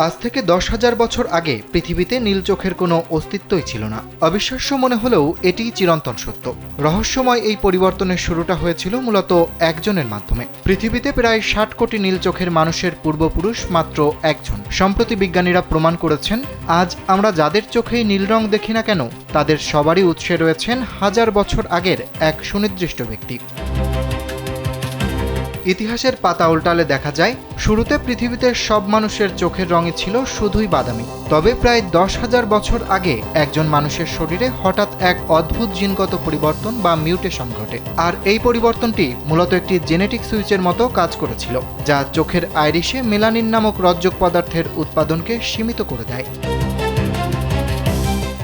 আজ থেকে 10,000 বছর আগে পৃথিবীতে নীল চোখের কোনো অস্তিত্বই ছিল না। অবিশ্বাস্য মনে হলেও এটিই চিরন্তন সত্য। রহস্যময় এই পরিবর্তনের শুরুটা হয়েছিল মূলত একজনের মাধ্যমে। পৃথিবীতে প্রায় 60 কোটি নীল চোখের মানুষের পূর্বপুরুষ মাত্র একজন। সম্প্রতি বিজ্ঞানীরা প্রমাণ করেছেন, আজ আমরা যাদের চোখেই নীল রং দেখি না কেন, তাদের সবারই উৎসে রয়েছেন হাজার বছর আগের এক সুনির্দিষ্ট ব্যক্তি। ইতিহাসের পাতা উল্টালে দেখা যায়, শুরুতে পৃথিবীতে সব মানুষের চোখের রঙই ছিল শুধুই বাদামি। তবে প্রায় 10,000 বছর আগে একজন মানুষের শরীরে হঠাৎ এক অদ্ভুত জিনগত পরিবর্তন বা মিউটেশন ঘটে। আর এই পরিবর্তনটি মূলত একটি জেনেটিক সুইচের মতো কাজ করেছিল, যা চোখের আইরিশে মেলানিন নামক রজ্জক পদার্থের উৎপাদনকে সীমিত করে দেয়।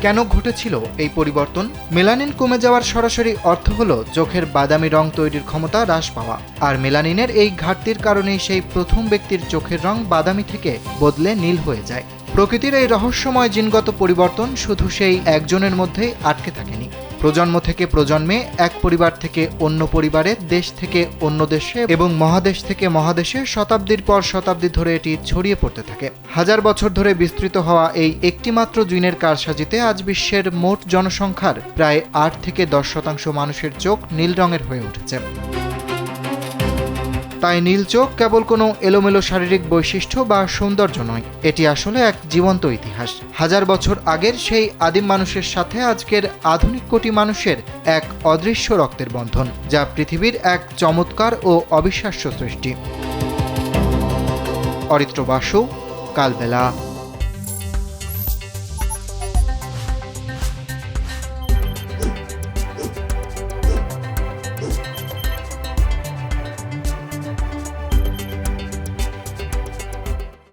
কেন ঘটেছিল এই পরিবর্তন? মেলানিন কমে যাওয়ার সরাসরি অর্থ হলো চোখের বাদামি রং তৈরির ক্ষমতা হ্রাস পাওয়া। আর মেলানিনের এই ঘাটতির কারণেই সেই প্রথম ব্যক্তির চোখের রং বাদামি থেকে বদলে নীল হয়ে যায়। প্রকৃতির এই রহস্যময় জিনগত পরিবর্তন শুধু সেই একজনের মধ্যেই আটকে থাকেনি। প্রজন্ম থেকে প্রজন্মে, এক পরিবার থেকে অন্য পরিবারে, দেশ থেকে অন্য দেশে এবং মহাদেশ থেকে মহাদেশে শতাব্দীর পর শতাব্দী ধরে এটি ছড়িয়ে পড়তে থাকে। হাজার বছর ধরে বিস্তৃত হওয়া এই একটিমাত্র জিনের কারসাজিতে আজ বিশ্বের মোট জনসংখ্যার প্রায় 8 থেকে 10% মানুষের চোখ নীল রঙের হয়ে উঠেছে। তাই নীল চোখ কেবল কোনো এলোমেলো শারীরিক বৈশিষ্ট্য বা সৌন্দর্য নয়, এটি আসলে এক জীবন্ত ইতিহাস। হাজার বছর আগের সেই আদিম মানুষের সাথে আজকের আধুনিক কোটি মানুষের এক অদৃশ্য রক্তের বন্ধন, যা পৃথিবীর এক চমৎকার ও অবিশ্বাস্য সৃষ্টি। অরিত্র বাসু, কালবেলা।